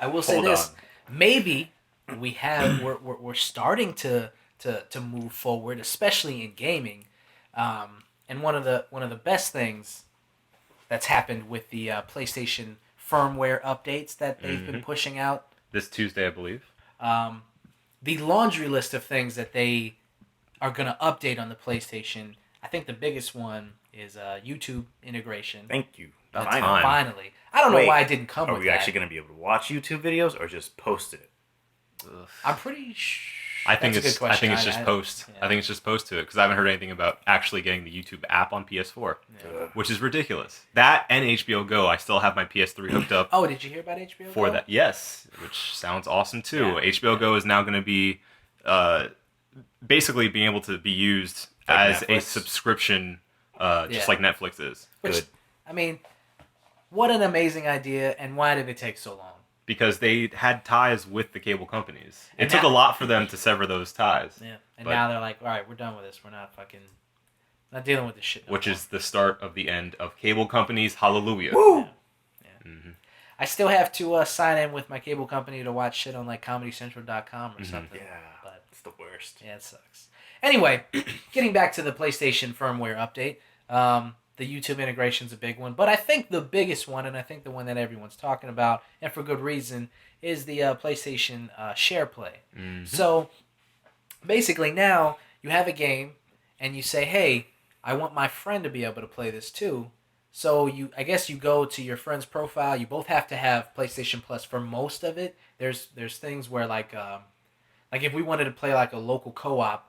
I will say this. Maybe we're starting to move forward, especially in gaming. And one of the best things that's happened with the PlayStation firmware updates that they've been pushing out this Tuesday, I believe. The laundry list of things that they are going to update on the PlayStation. I think the biggest one is YouTube integration. Thank you. Finally. I don't know why it didn't come with that. Are we actually going to be able to watch YouTube videos or just post it? I'm pretty sure. I think it's just post. Yeah. I think it's just post to it because I haven't heard anything about actually getting the YouTube app on PS4, which is ridiculous. That and HBO Go. I still have my PS3 hooked up. Oh, did you hear about HBO Go? For that, yes, which sounds awesome too. Yeah. HBO Go is now going to be basically being able to be used like as Netflix. A subscription, just like Netflix is. Good. I mean, what an amazing idea, and why did it take so long? Because they had ties with the cable companies. It took a lot for them to sever those ties. Yeah, and now they're like, all right, we're done with this. We're not dealing with this shit no more. Is the start of the end of cable companies. Hallelujah. Woo! Yeah. Mm-hmm. I still have to sign in with my cable company to watch shit on like ComedyCentral.com or something. Yeah, but it's the worst. Yeah, it sucks. Anyway, getting back to the PlayStation firmware update. The YouTube integration is a big one, but I think the biggest one, and I think the one that everyone's talking about, and for good reason, is the PlayStation Share Play. Mm-hmm. So, basically now, you have a game, and you say, hey, I want my friend to be able to play this too. So, I guess you go to your friend's profile. You both have to have PlayStation Plus for most of it. There's things where, like if we wanted to play like a local co-op,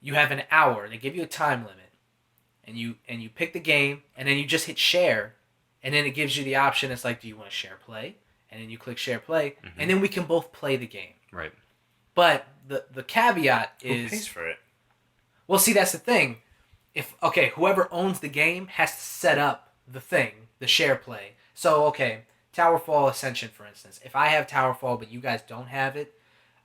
you have an hour. They give you a time limit. And you pick the game, and then you just hit share, and then it gives you the option. It's like, do you want to share play? And then you click share play, and then we can both play the game. Right. But the caveat is... Who pays for it? Well, see, that's the thing. Whoever owns the game has to set up the thing, the share play. So, Towerfall Ascension, for instance. If I have Towerfall, but you guys don't have it,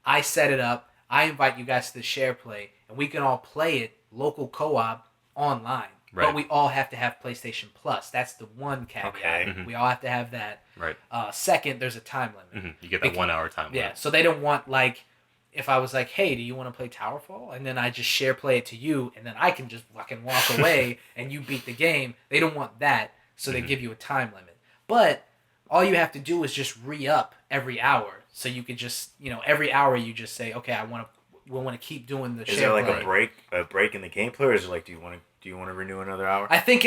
I set it up, I invite you guys to the share play, and we can all play it, local co-op, online. Right. But we all have to have PlayStation Plus. That's the one caveat. Okay. Mm-hmm. We all have to have that. Right. Second, there's a time limit. Mm-hmm. You get that 1 hour time limit. Yeah, so they don't want, like, if I was like, hey, do you want to play Towerfall? And then I just share play it to you, and then I can just fucking walk away, and you beat the game. They don't want that, so they give you a time limit. But all you have to do is just re-up every hour. So you could just, every hour you just say, okay, we want to keep doing the share play. Is there like a break in the gameplay, or is it like, do you want to renew another hour? I think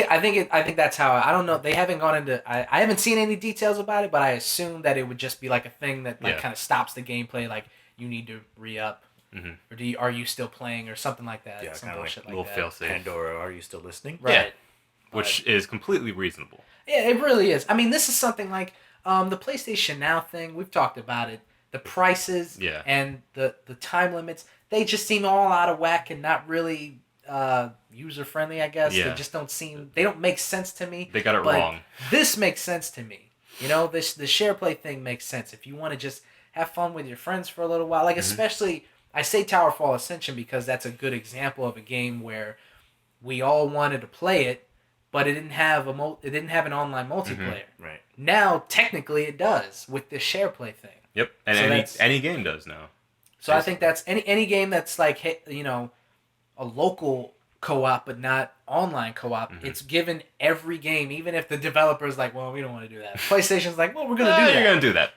that's how. I don't know. They haven't gone into. I haven't seen any details about it, but I assume that it would just be like a thing that kind of stops the gameplay. Like, you need to re-up, or are you still playing, or something like that. Yeah, some kind of bullshit like that. Little fail-safe. Pandora, are you still listening? Right. Yeah. Which is completely reasonable. Yeah, it really is. I mean, this is something like the PlayStation Now thing. We've talked about it. The prices and the time limits. They just seem all out of whack and not really user friendly, I guess. Yeah. They just they don't make sense to me. They got it wrong. This makes sense to me. The share play thing makes sense. If you want to just have fun with your friends for a little while, like especially, I say Towerfall Ascension because that's a good example of a game where we all wanted to play it, but it didn't have an online multiplayer. Right. Now, technically, it does with the share play thing. Yep, and so any game does now. So I think that's any game that's like, a local co-op but not online co-op. It's given every game, even if the developer's like, well, we don't want to do that. PlayStation's like, well, we're gonna do that. You're gonna do that.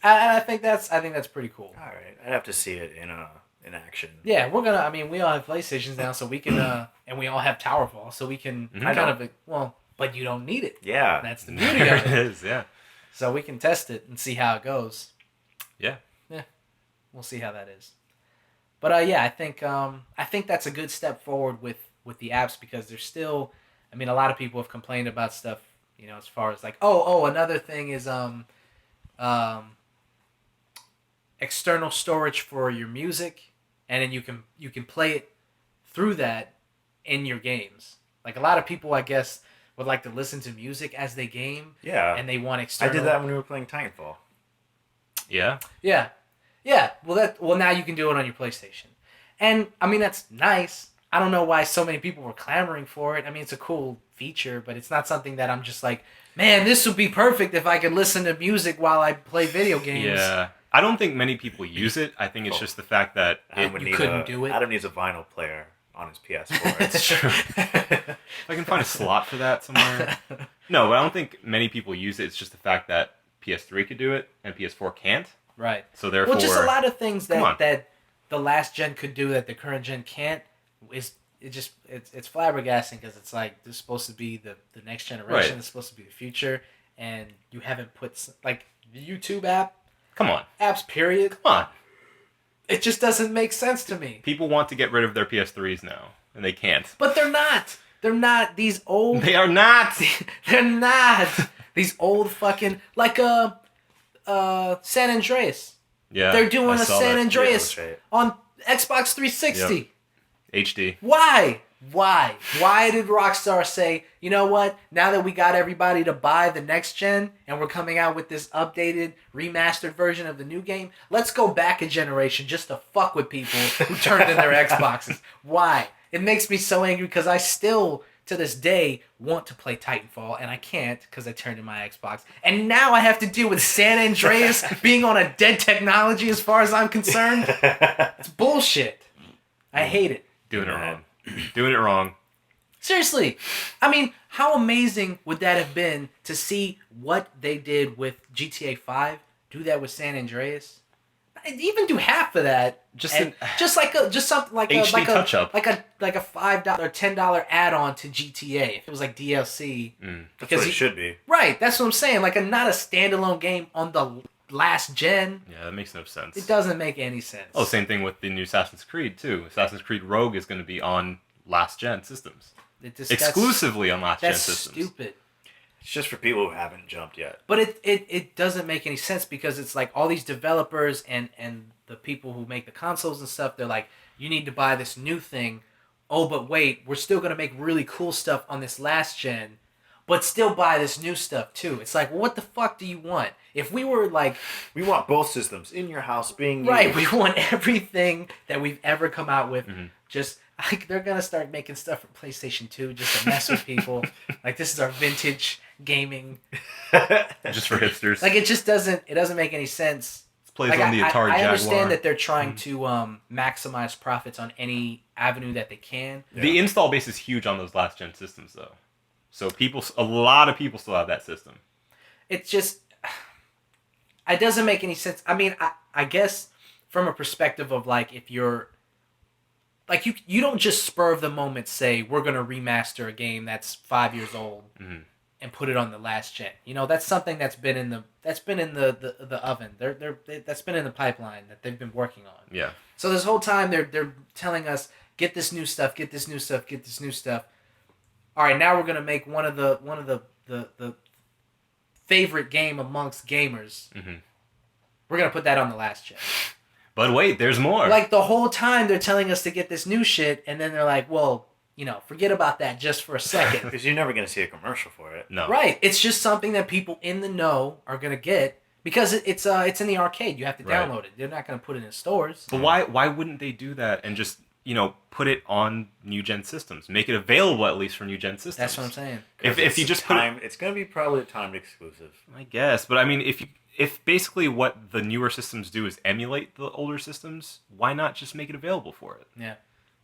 I think that's pretty cool. All right, I'd have to see it in action. Yeah, we're gonna. I mean, we all have PlayStations now, so we can, and we all have Towerfall, so we can but you don't need it. Yeah, that's the beauty of it. It is, yeah. So we can test it and see how it goes. Yeah. We'll see how that is. But I think that's a good step forward with the apps because there's still, I mean, a lot of people have complained about stuff, as far as like, another thing is external storage for your music, and then you can play it through that in your games. Like a lot of people, I guess, would like to listen to music as they game. Yeah. And they want external. I did that when we were playing Titanfall. Yeah. Yeah. Yeah, well now you can do it on your PlayStation. And, I mean, that's nice. I don't know why so many people were clamoring for it. I mean, it's a cool feature, but it's not something that I'm just like, man, this would be perfect if I could listen to music while I play video games. Yeah. I don't think many people use it. I think it's just the fact that you couldn't do it. Adam needs a vinyl player on his PS4. It's true. If I can find a slot for that somewhere. No, but I don't think many people use it. It's just the fact that PS3 could do it and PS4 can't. Right. So therefore, well, just a lot of things that the last gen could do that the current gen can't. It's flabbergasting because it's like this is supposed to be the next generation. Right. It's supposed to be the future, and you haven't put like the YouTube app. Come on. Apps. Period. Come on. It just doesn't make sense to me. People want to get rid of their PS3s now, and they can't. But they're not. They're not these old. They are not. They're not these old fucking like San Andreas. Yeah. They're doing I a saw San that. Andreas Yeah, that's on Xbox 360. Yep. HD. Why? Why did Rockstar say, you know what? Now that we got everybody to buy the next gen and we're coming out with this updated, remastered version of the new game, let's go back a generation just to fuck with people who turned in their Xboxes. Why? It makes me so angry because I still, to this day, want to play Titanfall and I can't because I turned in my Xbox. And now I have to deal with San Andreas being on a dead technology as far as I'm concerned. It's bullshit. I hate it. Doing it wrong. Doing it wrong. Seriously. I mean, how amazing would that have been to see what they did with GTA 5, do that with San Andreas? I'd even do half of that. Just something like HD touch-up. like a $5 or $10 add-on to GTA. If it was like DLC. That's what it should be. Right, that's what I'm saying. Like not a standalone game on the last gen. Yeah, that makes no sense. It doesn't make any sense. Oh, same thing with the new Assassin's Creed too. Assassin's Creed Rogue is going to be on last gen systems. Exclusively on last gen systems. That's stupid. It's just for people who haven't jumped yet. But it doesn't make any sense because it's like all these developers and the people who make the consoles and stuff, they're like, you need to buy this new thing. Oh, but wait, we're still going to make really cool stuff on this last gen, but still buy this new stuff too. It's like, what the fuck do you want? If we were like... We want both systems in your house being used. Right, we want everything that we've ever come out with. Just, like, they're going to start making stuff for PlayStation 2 just to mess with people. Like, this is our vintage gaming. Just for hipsters. Like, it just doesn't make any sense. It plays like, on the Atari Jaguar. I understand that they're trying to maximize profits on any avenue that they can. Yeah. The install base is huge on those last gen systems, though. So a lot of people still have that system. It's just... It doesn't make any sense. I mean, I guess from a perspective of like if you're like you don't just spur of the moment say we're gonna remaster a game that's 5 years old and put it on the last gen. You know, that's something that's been in the oven. That's been in the pipeline that they've been working on. Yeah. So this whole time they're telling us get this new stuff, get this new stuff, get this new stuff. All right, now we're gonna make one of the favorite game amongst gamers. We're gonna put that on the last gen. But wait, there's more. Like the whole time they're telling us to get this new shit, and then they're like, well, you know, forget about that just for a second. Because you're never gonna see a commercial for it. No. Right. It's just something that people in the know are gonna get because it's in the arcade. You have to download it. They're not gonna put it in stores. But why wouldn't they do that and just put it on new gen systems? Make it available at least for new gen systems. That's what I'm saying. If you just it's gonna be probably timed exclusive. I guess, but I mean, if basically what the newer systems do is emulate the older systems, why not just make it available for it? Yeah.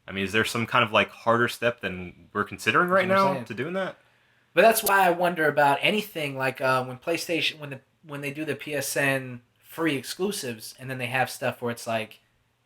I mean, is there some kind of like harder step than we're considering right now to doing that? But that's why I wonder about anything like when PlayStation when they do the PSN free exclusives and then they have stuff where it's like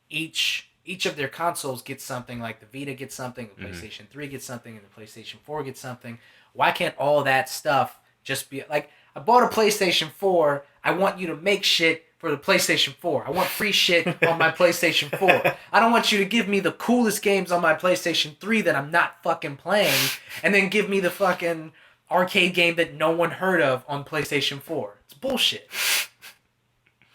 each of their consoles gets something, like the Vita gets something, the PlayStation 3 gets something, and the PlayStation 4 gets something. Why can't all that stuff just be like, I bought a PlayStation 4, I want you to make shit for the PlayStation 4. I want free shit on my PlayStation 4. I don't want you to give me the coolest games on my PlayStation 3 that I'm not fucking playing, and then give me the fucking arcade game that no one heard of on PlayStation 4. It's bullshit.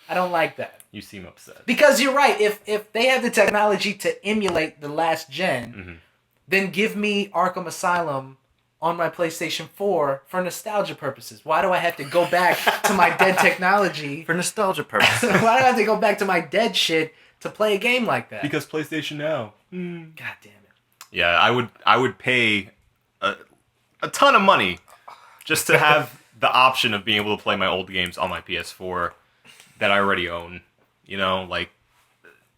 I don't like that. You seem upset. Because you're right. If they have the technology to emulate the last gen, then give me Arkham Asylum on my PlayStation 4 for nostalgia purposes. Why do I have to go back to my dead technology? For nostalgia purposes. Why do I have to go back to my dead shit to play a game like that? Because PlayStation Now. God damn it. Yeah, I would pay a ton of money just to have the option of being able to play my old games on my PS4 that I already own. You know, like,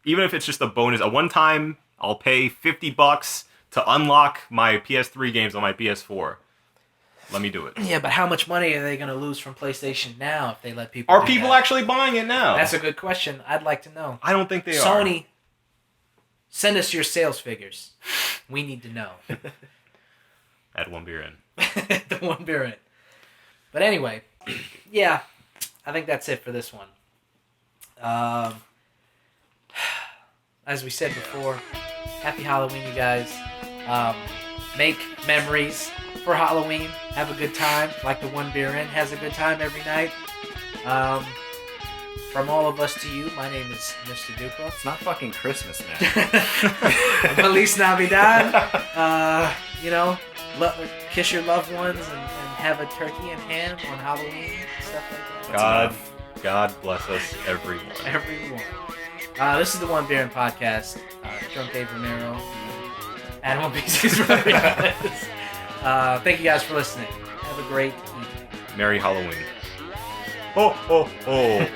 even if it's just a bonus, a one-time, I'll pay $50 to unlock my PS3 games on my PS4. Let me do it. Yeah, but how much money are they going to lose from PlayStation Now if they let people Are do people that? actually buying it now? That's a good question. I'd like to know. I don't think they are. Sony, send us your sales figures. We need to know. Add one beer in. The one beer in. But anyway, yeah, I think that's it for this one. As we said before, happy Halloween, you guys. Make memories for Halloween. Have a good time, like the One Beer In has a good time every night. From all of us to you, my name is Mr. Duclo. It's not fucking Christmas, man. Feliz Navidad. Kiss your loved ones and have a turkey and ham on Halloween and stuff like that. God bless us, everyone. Everyone. This is the One Beer In podcast. Drunk Dave Romero, Animal Beasties Rodriguez. Thank you guys for listening. Have a great evening. Merry Halloween. Ho, ho, ho.